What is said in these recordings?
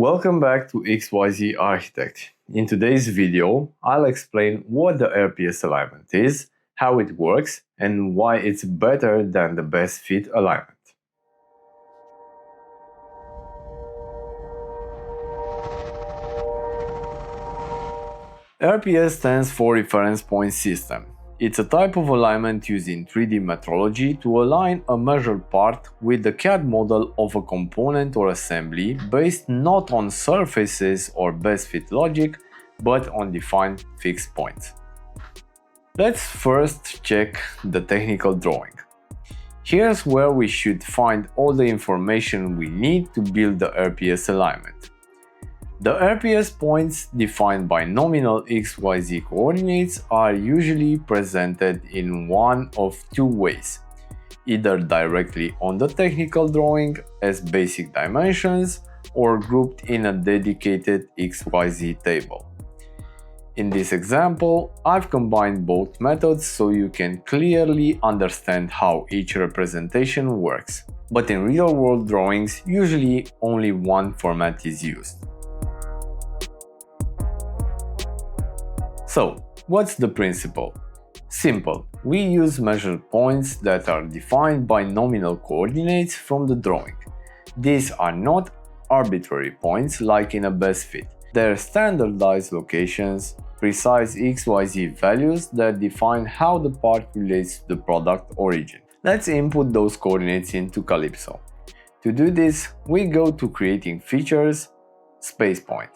Welcome back to XYZ Architect. In today's video, I'll explain what the RPS alignment is, how it works, and why it's better than the best fit alignment. RPS stands for Reference Point System. It's a type of alignment used in 3D metrology to align a measured part with the CAD model of a component or assembly based not on surfaces or best fit logic, but on defined fixed points. Let's first check the technical drawing. Here's where we should find all the information we need to build the RPS alignment. The RPS points defined by nominal XYZ coordinates are usually presented in one of two ways, either directly on the technical drawing as basic dimensions or grouped in a dedicated XYZ table. In this example, I've combined both methods so you can clearly understand how each representation works. But in real-world drawings, usually only one format is used. So, what's the principle? Simple. We use measured points that are defined by nominal coordinates from the drawing. These are not arbitrary points like in a best fit. They're standardized locations, precise XYZ values that define how the part relates to the product origin. Let's input those coordinates into Calypso. To do this, we go to Creating Features, Space Point.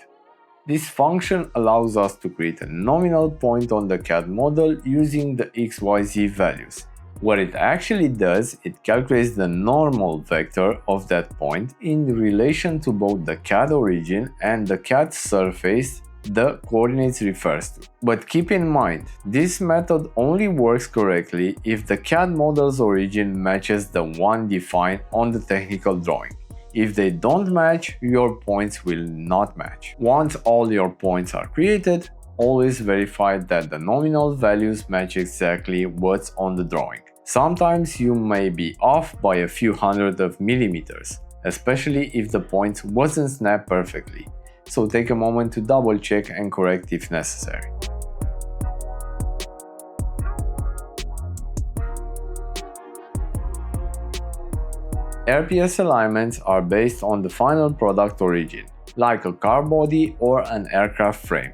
This function allows us to create a nominal point on the CAD model using the XYZ values. What it actually does, it calculates the normal vector of that point in relation to both the CAD origin and the CAD surface the coordinates refers to. But keep in mind, this method only works correctly if the CAD model's origin matches the one defined on the technical drawing. If they don't match, your points will not match. Once all your points are created, always verify that the nominal values match exactly what's on the drawing. Sometimes you may be off by a few hundred of millimeters, especially if the point wasn't snapped perfectly. So take a moment to double check and correct if necessary. RPS alignments are based on the final product origin, like a car body or an aircraft frame.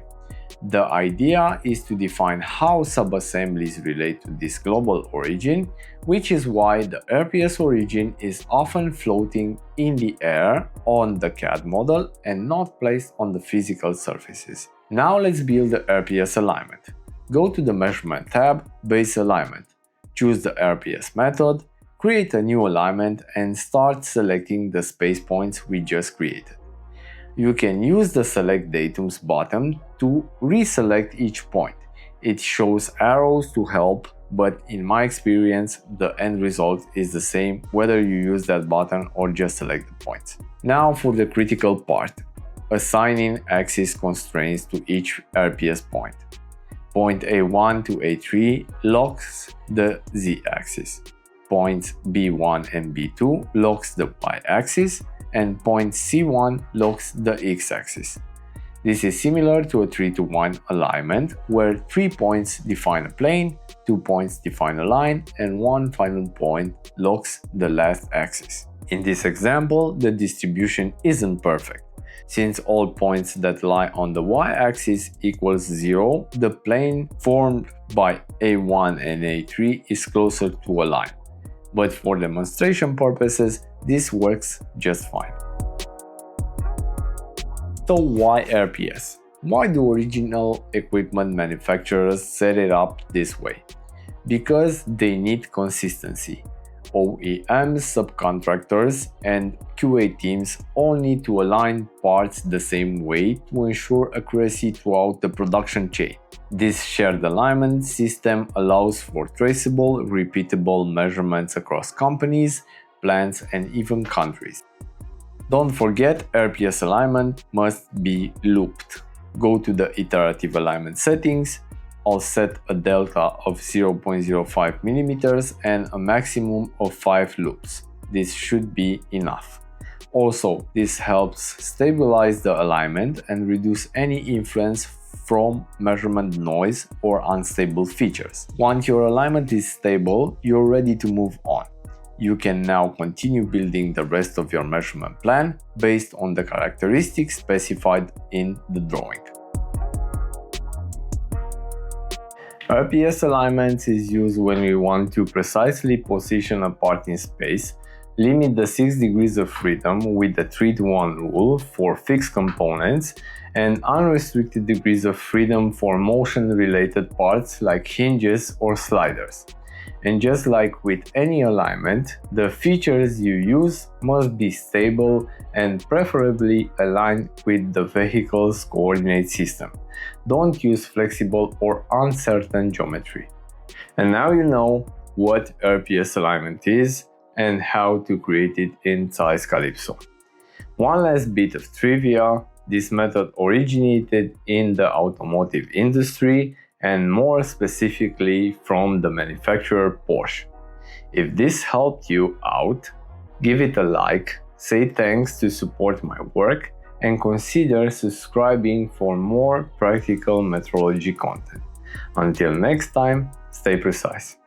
The idea is to define how subassemblies relate to this global origin, which is why the RPS origin is often floating in the air on the CAD model and not placed on the physical surfaces. Now let's build the RPS alignment. Go to the Measurement tab, Base Alignment. Choose the RPS method, create a new alignment and start selecting the space points we just created. You can use the Select Datums button to reselect each point. It shows arrows to help, but in my experience, the end result is the same whether you use that button or just select the points. Now for the critical part, assigning axis constraints to each RPS point. Point A1 to A3 locks the Z-axis. Points B1 and B2 locks the y-axis, and point C1 locks the x-axis. This is similar to a 3-to-1 alignment, where 3 points define a plane, 2 points define a line, and 1 final point locks the last axis. In this example, the distribution isn't perfect. Since all points that lie on the y-axis equals 0, the plane formed by A1 and A3 is closer to a line. But for demonstration purposes, this works just fine. So why RPS? Why do original equipment manufacturers set it up this way? Because they need consistency. OEMs, subcontractors, and QA teams all need to align parts the same way to ensure accuracy throughout the production chain. This shared alignment system allows for traceable, repeatable measurements across companies, plants, and even countries. Don't forget, RPS alignment must be looped. Go to the iterative alignment settings. I'll set a delta of 0.05 mm and a maximum of 5 loops. This should be enough. Also, this helps stabilize the alignment and reduce any influence from measurement noise or unstable features. Once your alignment is stable, you're ready to move on. You can now continue building the rest of your measurement plan based on the characteristics specified in the drawing. RPS alignment is used when we want to precisely position a part in space, limit the 6 degrees of freedom with the 3-to-1 rule for fixed components, and unrestricted degrees of freedom for motion-related parts like hinges or sliders. And just like with any alignment, the features you use must be stable and preferably aligned with the vehicle's coordinate system. Don't use flexible or uncertain geometry. And now you know what RPS alignment is and how to create it in Zeiss Calypso. One last bit of trivia: this method originated in the automotive industry and more specifically from the manufacturer Porsche. If this helped you out, give it a like, say thanks to support my work, and consider subscribing for more practical metrology content. Until next time, stay precise.